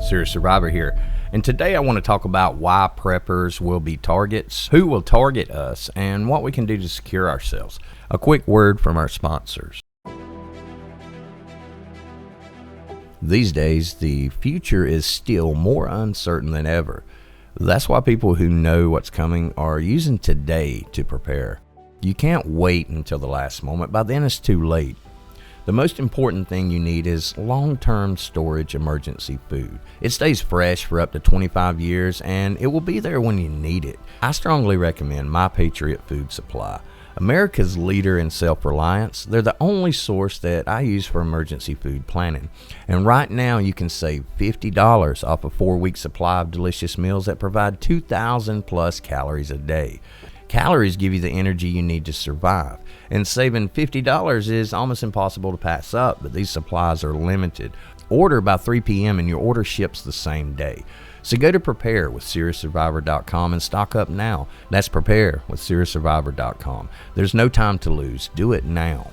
Serious Survivor here, and today I want to talk about why preppers will be targets, who will target us, and what we can do to secure ourselves. A quick word from our sponsors. These days, the future is still more uncertain than ever. That's why people who know what's coming are using today to prepare. You can't wait until the last moment. By then it's too late. The most important thing you need is long-term storage emergency food. It stays fresh for up to 25 years and it will be there when you need it. I strongly recommend My Patriot Food Supply. America's leader in self-reliance. They're the only source that I use for emergency food planning. And right now you can save $50 off a 4-week supply of delicious meals that provide 2,000 plus calories a day. Calories give you the energy you need to survive, and saving $50 is almost impossible to pass up, but these supplies are limited. Order by 3 p.m. and your order ships the same day. So go to Prepare with SeriousSurvivor.com and stock up now. That's Prepare with SeriousSurvivor.com. There's no time to lose. Do it now.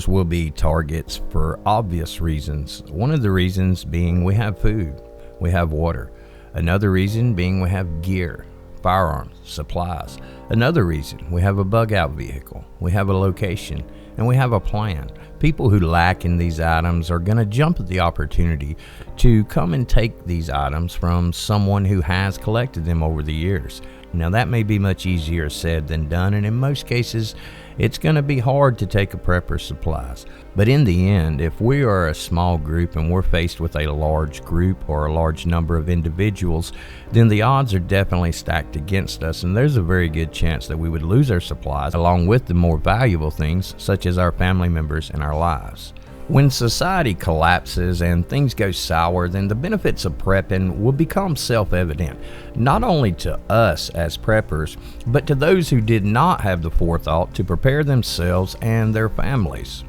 Will be targets for obvious reasons. One of the reasons being we have food, we have water. Another reason being we have gear, firearms, supplies. Another reason we have a bug out vehicle, we have a location, and we have a plan. People who lack in these items are going to jump at the opportunity to come and take these items from someone who has collected them over the years. Now that may be much easier said than done, and in most cases it's going to be hard to take a prepper's supplies. But in the end, if we are a small group and we're faced with a large group or a large number of individuals, then the odds are definitely stacked against us, and there's a very good chance that we would lose our supplies along with the more valuable things such as our family members and our lives. When society collapses and things go sour, then the benefits of prepping will become self-evident, not only to us as preppers, but to those who did not have the forethought to prepare themselves and their families.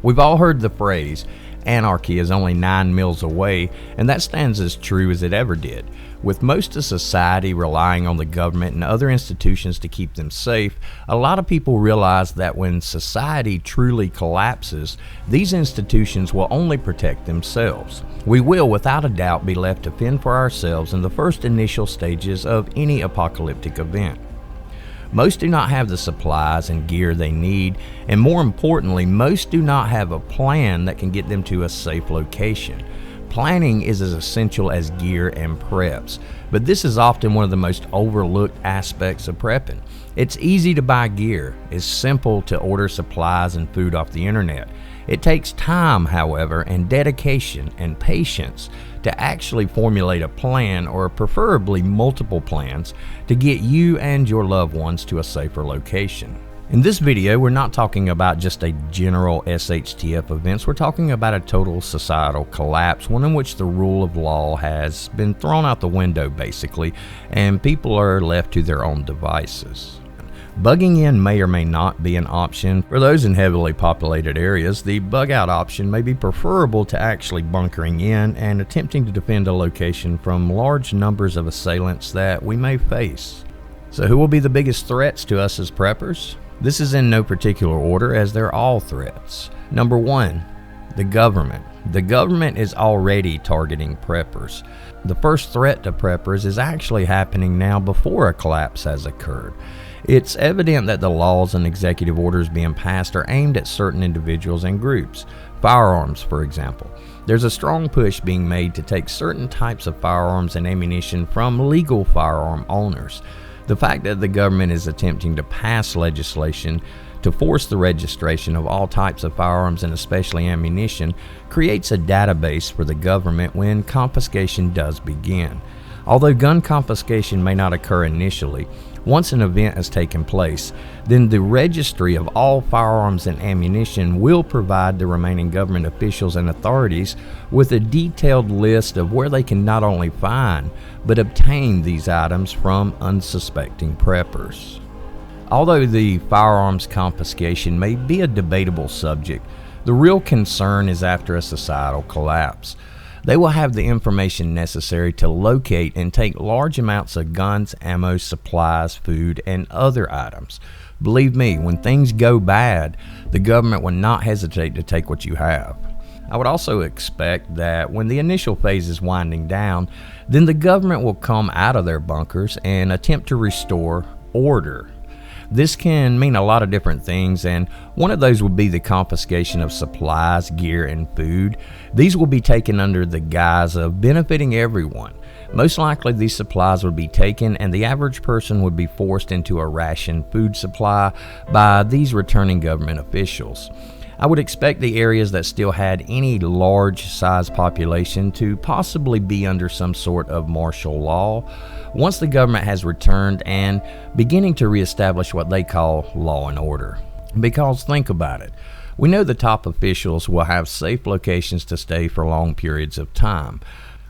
We've all heard the phrase, anarchy is only 9 meals away, and that stands as true as it ever did. With most of society relying on the government and other institutions to keep them safe, a lot of people realize that when society truly collapses, these institutions will only protect themselves. We will, without a doubt, be left to fend for ourselves in the first initial stages of any apocalyptic event. Most do not have the supplies and gear they need, and more importantly, most do not have a plan that can get them to a safe location. Planning is as essential as gear and preps, but this is often one of the most overlooked aspects of prepping. It's easy to buy gear. It's simple to order supplies and food off the internet. It takes time, however, and dedication and patience to actually formulate a plan, or preferably multiple plans, to get you and your loved ones to a safer location. In this video, we're not talking about just a general SHTF events. We're talking about a total societal collapse, one in which the rule of law has been thrown out the window basically, and people are left to their own devices. Bugging in may or may not be an option. For those in heavily populated areas, the bug out option may be preferable to actually bunkering in and attempting to defend a location from large numbers of assailants that we may face. So who will be the biggest threats to us as preppers? This is in no particular order, as they're all threats. Number 1, the government. The government is already targeting preppers. The first threat to preppers is actually happening now before a collapse has occurred. It's evident that the laws and executive orders being passed are aimed at certain individuals and groups. Firearms, for example. There's a strong push being made to take certain types of firearms and ammunition from legal firearm owners. The fact that the government is attempting to pass legislation to force the registration of all types of firearms and especially ammunition creates a database for the government when confiscation does begin. Although gun confiscation may not occur initially, once an event has taken place, then the registry of all firearms and ammunition will provide the remaining government officials and authorities with a detailed list of where they can not only find, but obtain these items from unsuspecting preppers. Although the firearms confiscation may be a debatable subject, the real concern is after a societal collapse. They will have the information necessary to locate and take large amounts of guns, ammo, supplies, food, and other items. Believe me, when things go bad, the government will not hesitate to take what you have. I would also expect that when the initial phase is winding down, then the government will come out of their bunkers and attempt to restore order. This can mean a lot of different things, and one of those will be the confiscation of supplies, gear, and food. These will be taken under the guise of benefiting everyone. Most likely these supplies would be taken and the average person would be forced into a ration food supply by these returning government officials. I would expect the areas that still had any large size population to possibly be under some sort of martial law once the government has returned and beginning to reestablish what they call law and order. Because think about it, we know the top officials will have safe locations to stay for long periods of time.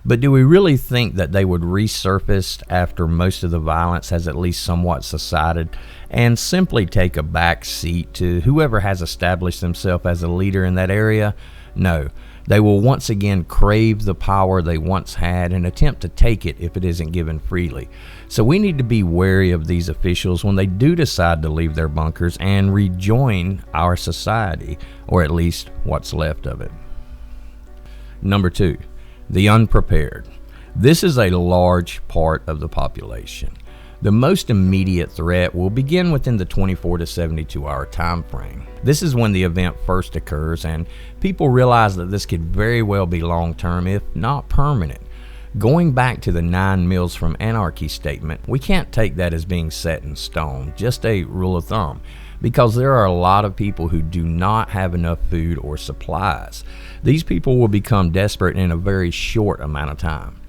But do we really think that they would resurface after most of the violence has at least somewhat subsided and simply take a back seat to whoever has established themselves as a leader in that area? No, they will once again crave the power they once had and attempt to take it if it isn't given freely. So we need to be wary of these officials when they do decide to leave their bunkers and rejoin our society, or at least what's left of it. Number 2. The unprepared. This is a large part of the population. The most immediate threat will begin within the 24 to 72 hour time frame. This is when the event first occurs and people realize that this could very well be long term if not permanent. Going back to the 9 meals from anarchy statement, we can't take that as being set in stone, just a rule of thumb, because there are a lot of people who do not have enough food or supplies. These people will become desperate in a very short amount of time.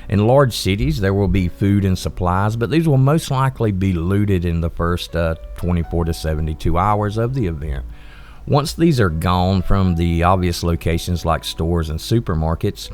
In large cities, there will be food and supplies, but these will most likely be looted in the first 24 to 72 hours of the event. Once these are gone from the obvious locations like stores and supermarkets,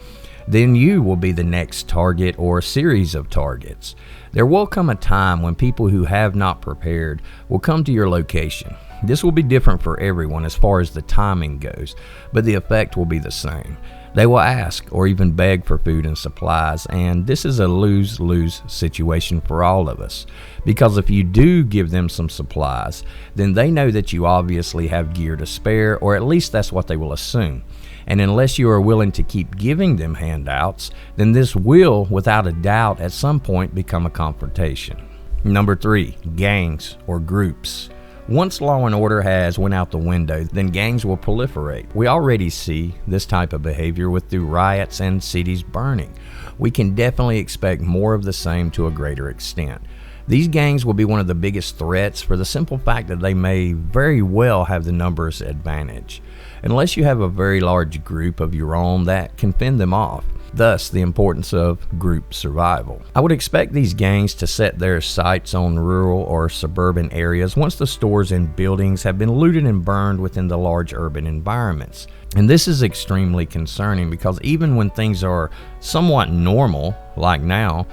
then you will be the next target or series of targets. There will come a time when people who have not prepared will come to your location. This will be different for everyone as far as the timing goes, but the effect will be the same. They will ask or even beg for food and supplies, and this is a lose-lose situation for all of us. Because if you do give them some supplies, then they know that you obviously have gear to spare, or at least that's what they will assume. And unless you are willing to keep giving them handouts, then this will, without a doubt, at some point become a confrontation. Number 3, gangs or groups. Once law and order has went out the window, then gangs will proliferate. We already see this type of behavior with the riots and cities burning. We can definitely expect more of the same to a greater extent. These gangs will be one of the biggest threats for the simple fact that they may very well have the numbers advantage, unless you have a very large group of your own that can fend them off. Thus, the importance of group survival. I would expect these gangs to set their sights on rural or suburban areas once the stores and buildings have been looted and burned within the large urban environments. And this is extremely concerning because even when things are somewhat normal, like now,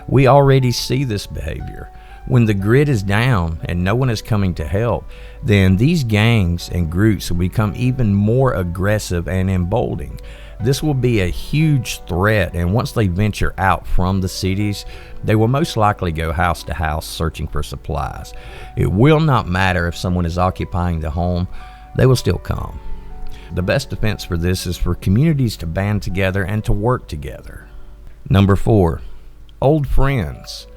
we already see this behavior. When the grid is down and no one is coming to help, then these gangs and groups will become even more aggressive and emboldening. This will be a huge threat, and once they venture out from the cities, they will most likely go house to house searching for supplies. It will not matter if someone is occupying the home, they will still come. The best defense for this is for communities to band together and to work together. Number 4, old friends.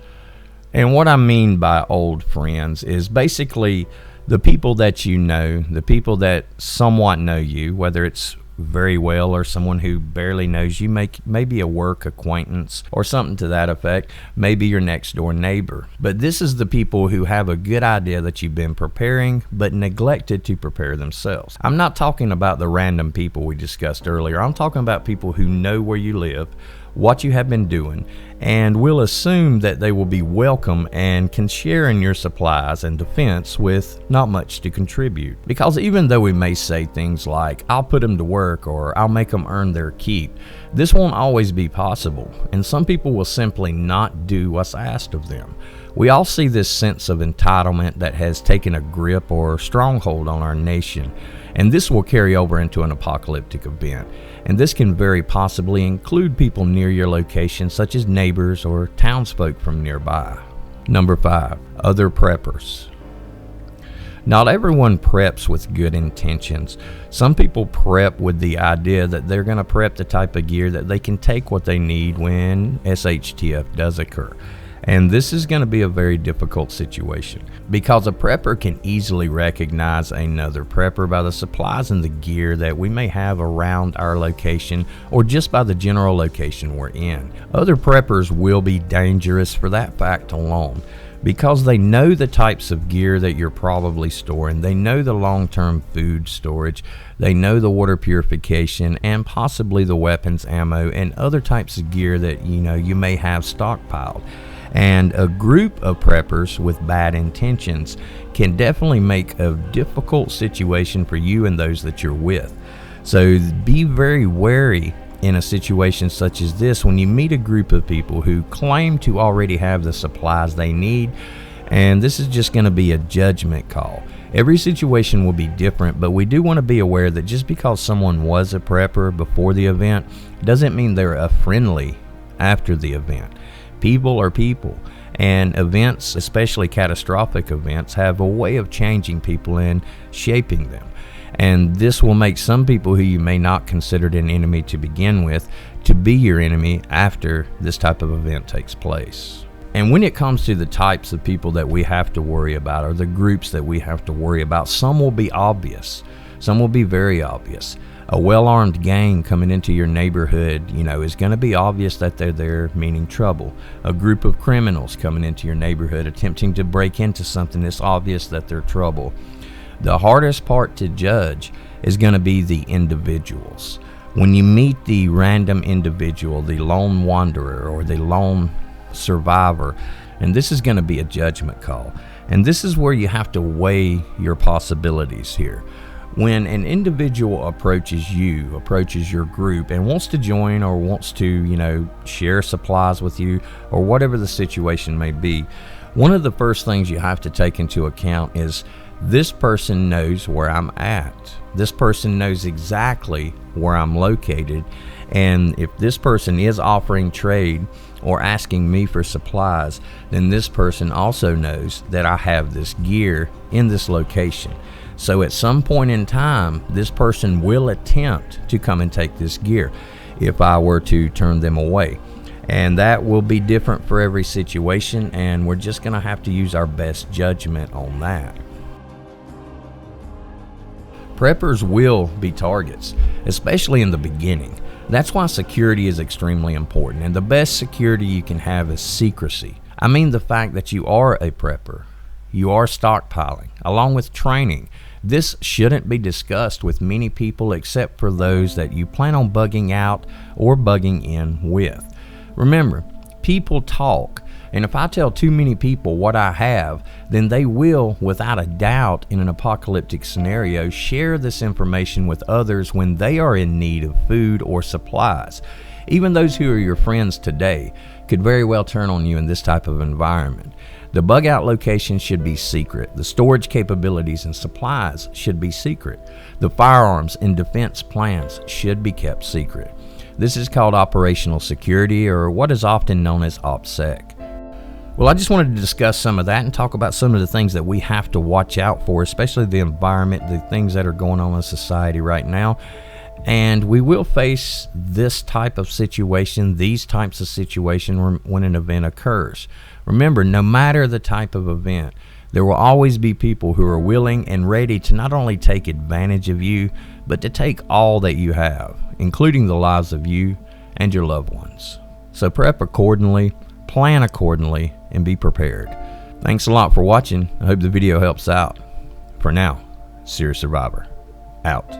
And what I mean by old friends is basically the people that you know, the people that somewhat know you, whether it's very well or someone who barely knows you, maybe a work acquaintance or something to that effect, maybe your next door neighbor. But this is the people who have a good idea that you've been preparing but neglected to prepare themselves. I'm not talking about the random people we discussed earlier. I'm talking about people who know where you live, what you have been doing, and will assume that they will be welcome and can share in your supplies and defense with not much to contribute. Because even though we may say things like, I'll put them to work or I'll make them earn their keep, this won't always be possible, and some people will simply not do what's asked of them. We all see this sense of entitlement that has taken a grip or stronghold on our nation, and this will carry over into an apocalyptic event. And this can very possibly include people near your location, such as neighbors or townsfolk from nearby. Number 5, other preppers. Not everyone preps with good intentions. Some people prep with the idea that they're going to prep the type of gear that they can take what they need when SHTF does occur. And this is going to be a very difficult situation because a prepper can easily recognize another prepper by the supplies and the gear that we may have around our location or just by the general location we're in. Other preppers will be dangerous for that fact alone, because they know the types of gear that you're probably storing. They know the long-term food storage. They know the water purification and possibly the weapons, ammo, and other types of gear that you may have stockpiled. And a group of preppers with bad intentions can definitely make a difficult situation for you and those that you're with. So be very wary in a situation such as this when you meet a group of people who claim to already have the supplies they need, and this is just going to be a judgment call. Every situation will be different, but we do want to be aware that just because someone was a prepper before the event doesn't mean they're a friendly after the event. People are people, and events, especially catastrophic events, have a way of changing people and shaping them. And this will make some people who you may not consider an enemy to begin with to be your enemy after this type of event takes place. And when it comes to the types of people that we have to worry about, or the groups that we have to worry about, some will be obvious. Some will be very obvious. A well-armed gang coming into your neighborhood, is going to be obvious that they're there meaning trouble. A group of criminals coming into your neighborhood attempting to break into something, it's obvious that they're trouble. The hardest part to judge is going to be the individuals. When you meet the random individual, the lone wanderer or the lone survivor, and this is going to be a judgment call. And this is where you have to weigh your possibilities here. When an individual approaches your group and wants to join or wants to, share supplies with you or whatever the situation may be, one of the first things you have to take into account is this person knows where I'm at. This person knows exactly where I'm located. And if this person is offering trade or asking me for supplies, then this person also knows that I have this gear in this location. So at some point in time, this person will attempt to come and take this gear if I were to turn them away. And that will be different for every situation, and we're just going to have to use our best judgment on that. Preppers will be targets, especially in the beginning. That's why security is extremely important, and the best security you can have is secrecy. I mean the fact that you are a prepper. You are stockpiling, along with training. This shouldn't be discussed with many people except for those that you plan on bugging out or bugging in with. Remember, people talk, and if I tell too many people what I have, then they will, without a doubt, in an apocalyptic scenario, share this information with others when they are in need of food or supplies. Even those who are your friends today could very well turn on you in this type of environment. The bug out location should be secret. The storage capabilities and supplies should be secret. The firearms and defense plans should be kept secret. This is called operational security, or what is often known as OPSEC. Well, I just wanted to discuss some of that and talk about some of the things that we have to watch out for, especially the environment, the things that are going on in society right now. And we will face this type of situation, these types of situation when an event occurs. Remember, no matter the type of event, there will always be people who are willing and ready to not only take advantage of you, but to take all that you have, including the lives of you and your loved ones. So prep accordingly, plan accordingly, and be prepared. Thanks a lot for watching. I hope the video helps out. For now, Serious Survivor, out.